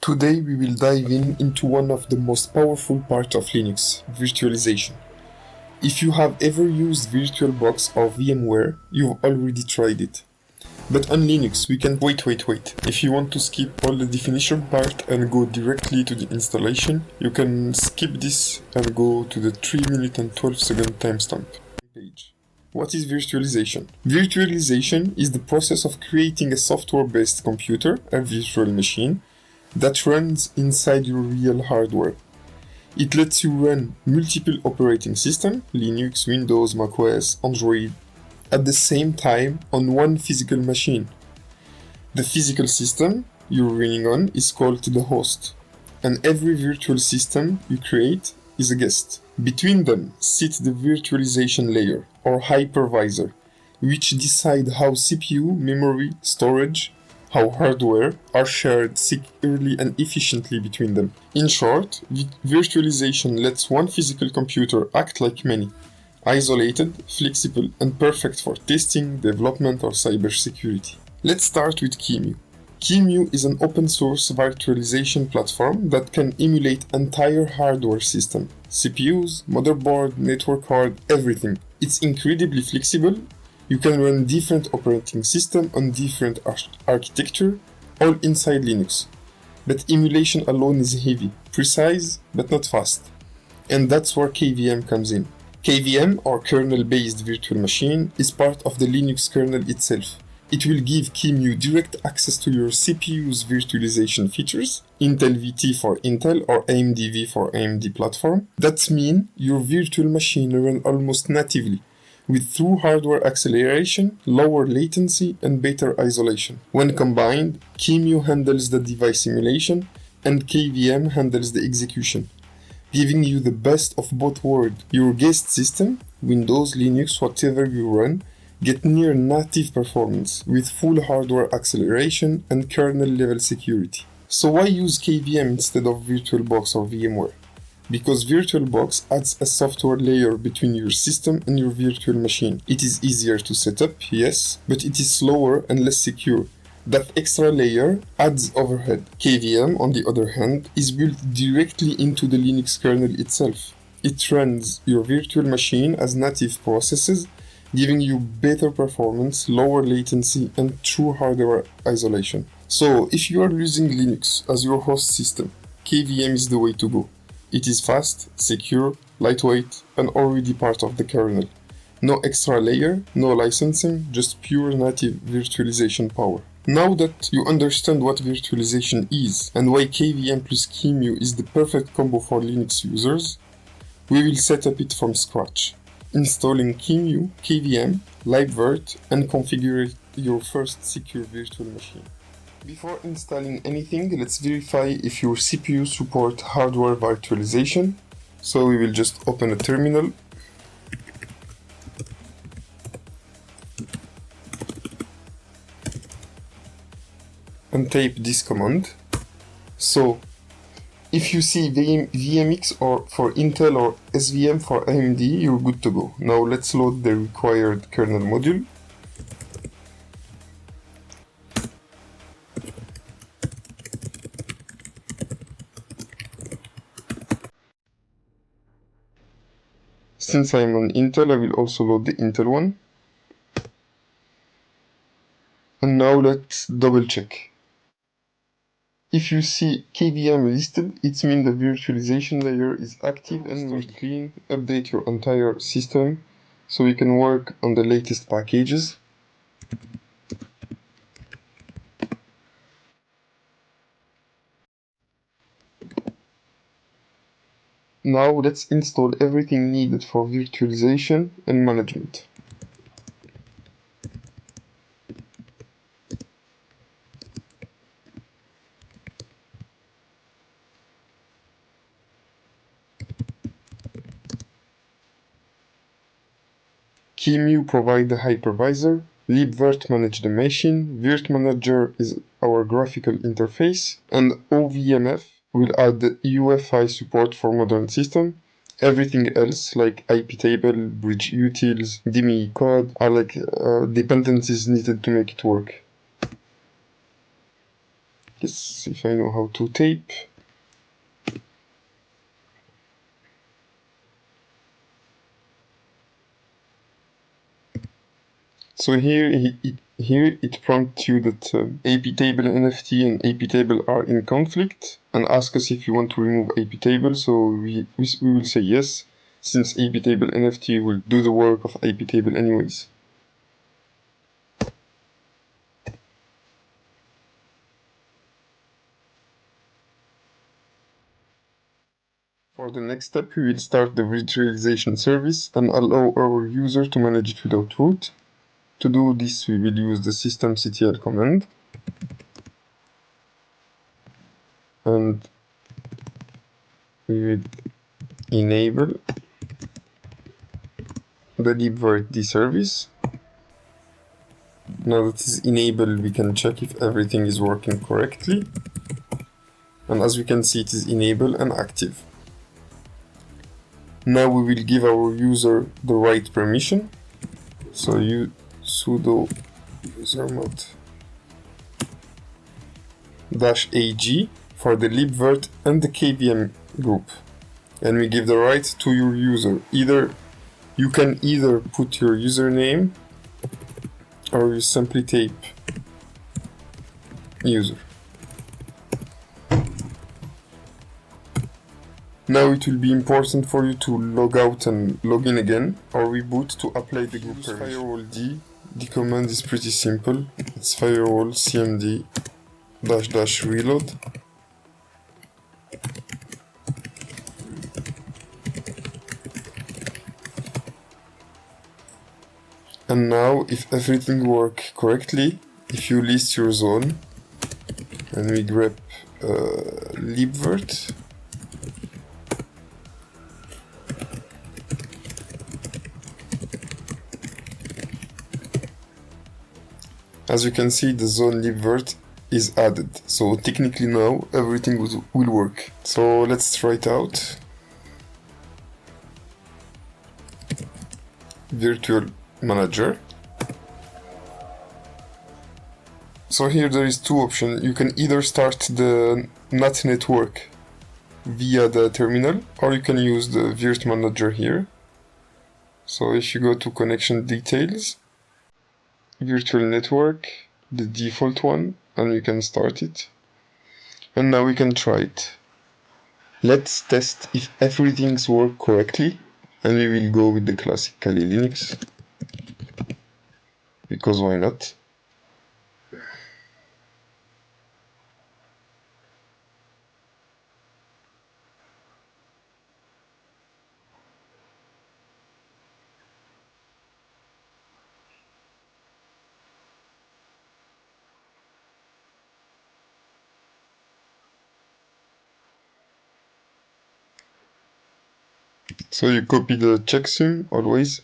Today we will dive into one of the most powerful parts of Linux, virtualization. If you have ever used VirtualBox or VMware, you've already tried it. But on Linux we can wait. If you want to skip all the definition part and go directly to the installation, you can skip this and go to the 3 minute and 12-second timestamp page. What is virtualization? Virtualization is the process of creating a software-based computer, a virtual machine, that runs inside your real hardware. It lets you run multiple operating systems, Linux, Windows, macOS, Android, at the same time on one physical machine. The physical system you're running on is called the host, and every virtual system you create is a guest. Between them sits the virtualization layer, or hypervisor, which decide how CPU, memory, storage, how hardware are shared securely and efficiently between them. In short, virtualization lets one physical computer act like many, isolated, flexible, and perfect for testing, development, or cybersecurity. Let's start with QEMU. QEMU is an open-source virtualization platform that can emulate entire hardware system, CPUs, motherboard, network card, everything. It's incredibly flexible. You can run different operating systems on different architecture, all inside Linux. But emulation alone is heavy, precise, but not fast. And that's where KVM comes in. KVM, or kernel-based virtual machine, is part of the Linux kernel itself. It will give QEMU direct access to your CPU's virtualization features, Intel VT for Intel or AMD-V for AMD platform. That means your virtual machine runs almost natively, with true hardware acceleration, lower latency, and better isolation. When combined, QEMU handles the device simulation, and KVM handles the execution, giving you the best of both worlds. Your guest system, Windows, Linux, whatever you run, get near native performance, with full hardware acceleration and kernel-level security. So why use KVM instead of VirtualBox or VMware? Because VirtualBox adds a software layer between your system and your virtual machine. It is easier to set up, yes, but it is slower and less secure. That extra layer adds overhead. KVM, on the other hand, is built directly into the Linux kernel itself. It runs your virtual machine as native processes, giving you better performance, lower latency, and true hardware isolation. So, if you are using Linux as your host system, KVM is the way to go. It is fast, secure, lightweight, and already part of the kernel. No extra layer, no licensing, just pure native virtualization power. Now that you understand what virtualization is and why KVM plus QEMU is the perfect combo for Linux users, we will set up it from scratch, installing QEMU, KVM, libvirt, and configure your first secure virtual machine. Before installing anything, let's verify if your CPU supports hardware virtualization. So we will just open a terminal. And type this command. So if you see VMX or for Intel or SVM for AMD, you're good to go. Now let's load the required kernel module. Since I'm on Intel, I will also load the Intel one. And now let's double check. If you see KVM listed, it means the virtualization layer is active and will clean, update your entire system so you can work on the latest packages. Now let's install everything needed for virtualization and management. QEMU provides the hypervisor, libvirt manage the machine, virt-manager is our graphical interface, and OVMF will add the UEFI support for modern systems. Everything else, like IP table, bridge utils, DME code, are like dependencies needed to make it work. Yes, if I know how to tape. So here it prompts you that ap-table NFT and ap-table are in conflict and asks us if you want to remove ap-table. So we will say yes, since ap-table NFT will do the work of ap-table anyways. For the next step, we will start the virtualization service and allow our user to manage it without root. To do this, we will use the systemctl command and we will enable the libvirt service. Now that it is enabled, we can check if everything is working correctly. And as we can see, it is enabled and active. Now we will give our user the right permission. So you sudo usermod -ag for the libvirt and the KVM group. And we give the right to your user. You can either put your username or you simply type user. Now it will be important for you to log out and log in again or reboot to apply the group permission. Firewall D. The command is pretty simple. It's firewall cmd --reload. And now, if everything works correctly, if you list your zone, and we grep libvirt, as you can see, the zone libvirt is added. So technically now, everything will work. So let's try it out. VirtualManager. So here there is two options. You can either start the NAT network via the terminal, or you can use the virt-manager here. So if you go to connection details, virtual network, the default one, and we can start it. And now we can try it. Let's test if everything's worked correctly, and we will go with the classic Kali Linux, because why not? So you copy the checksum always.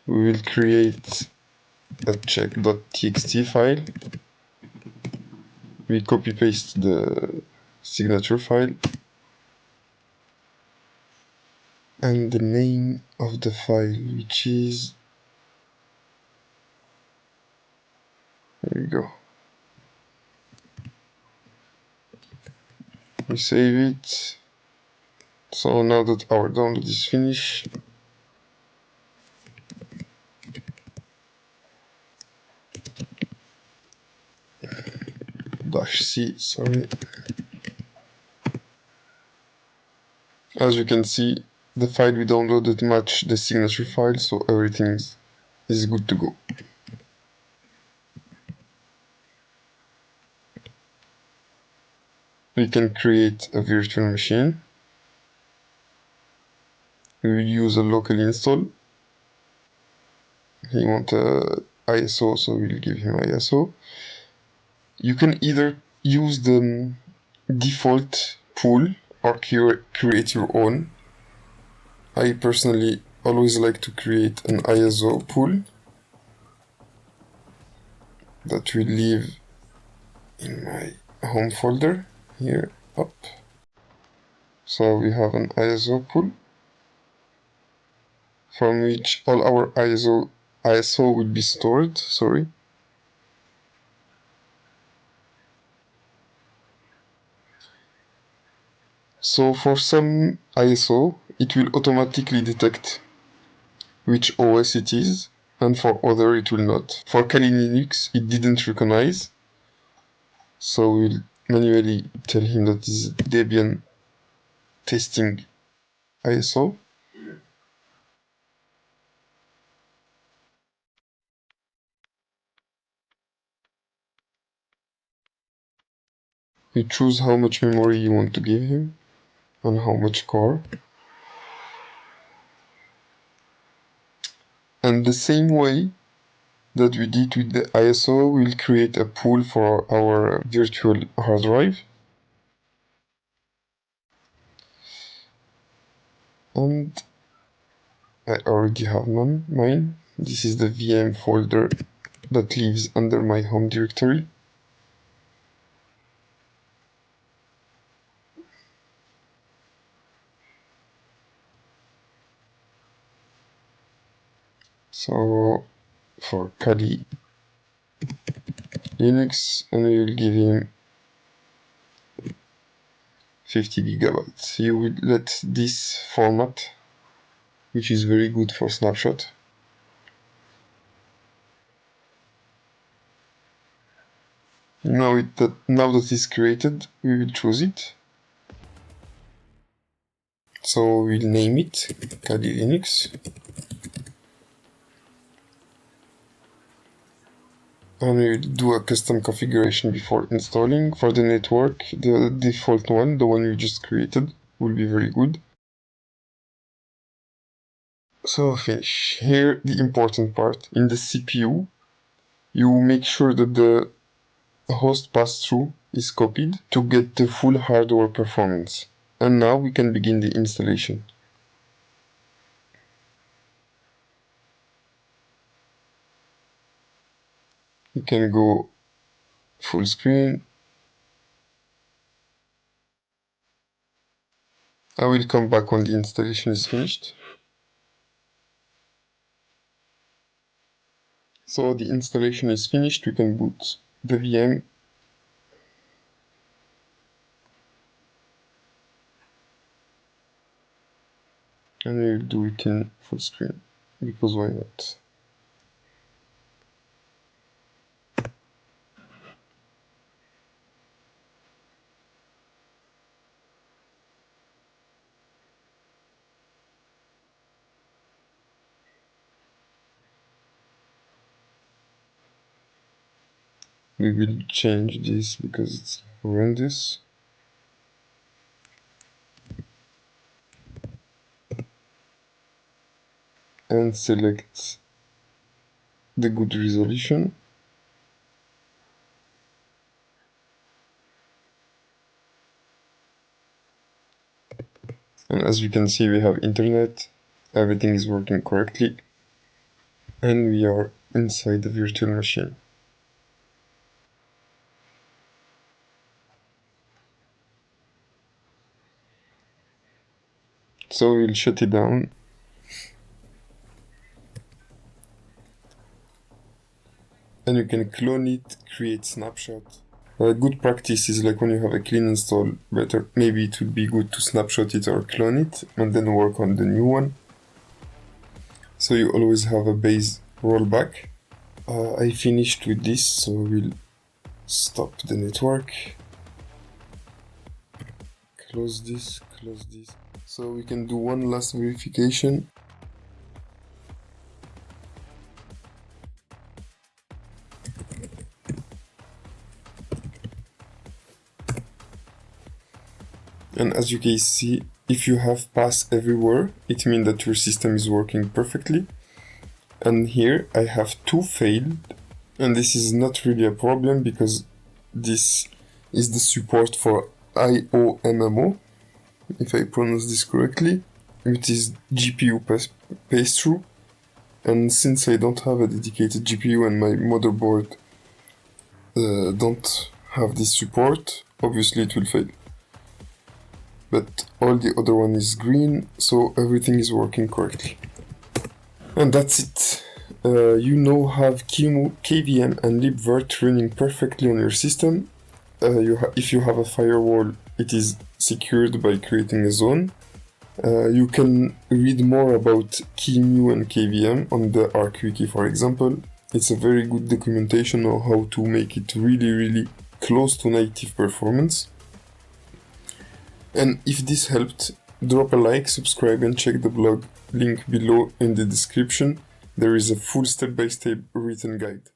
We will create a check.txt file. We copy paste the signature file and the name of the file, which is, there we go. We save it. So now that our download is finished, -c, sorry. As you can see, the file we downloaded matched the signature file, so everything is good to go. We can create a virtual machine. We will use a local install. He wants a ISO, so we'll give him ISO. You can either use the default pool or create your own. I personally always like to create an ISO pool that will live in my home folder here up. So we have an ISO pool. from which all our ISO will be stored, sorry. So for some ISO, it will automatically detect which OS it is, and for other it will not. For Kali Linux, it didn't recognize, so we'll manually tell him that this is Debian testing ISO. You choose how much memory you want to give him and how much core. And the same way that we did with the ISO, we'll create a pool for our virtual hard drive. And I already have mine. This is the VM folder that lives under my home directory. So for Kali Linux, and we will give him 50 gigabytes. You will let this format, which is very good for snapshot. Now that it's created, we will choose it. So we'll name it Kali Linux. And we'll do a custom configuration before installing. For the network, the default one, the one we just created, will be very good. So finish. Here, the important part. In the CPU, you make sure that the host pass-through is copied to get the full hardware performance. And now we can begin the installation. You can go full screen. I will come back when the installation is finished. So the installation is finished, we can boot the VM. And we'll do it in full screen, because why not? We will change this because it's horrendous. And select the good resolution. And as you can see, we have internet, everything is working correctly, and we are inside the virtual machine. So we'll shut it down. And you can clone it, create snapshot. A good practice is like when you have a clean install, maybe it would be good to snapshot it or clone it and then work on the new one. So you always have a base rollback. I finished with this, so we'll stop the network. Close this. So we can do one last verification. And as you can see, if you have pass everywhere, it means that your system is working perfectly. And here I have two failed, and this is not really a problem because this is the support for IOMMO, if I pronounce this correctly, which is GPU pass-through. And since I don't have a dedicated GPU and my motherboard don't have this support, obviously it will fail. But all the other one is green, so everything is working correctly. And that's it. You now have QEMU, KVM and libvirt running perfectly on your system. If you have a firewall, it is secured by creating a zone. You can read more about QEMU and KVM on the RQWiki, for example. It's a very good documentation on how to make it really close to native performance. And if this helped, drop a like, subscribe and check the blog link below in the description. There is a full step-by-step written guide.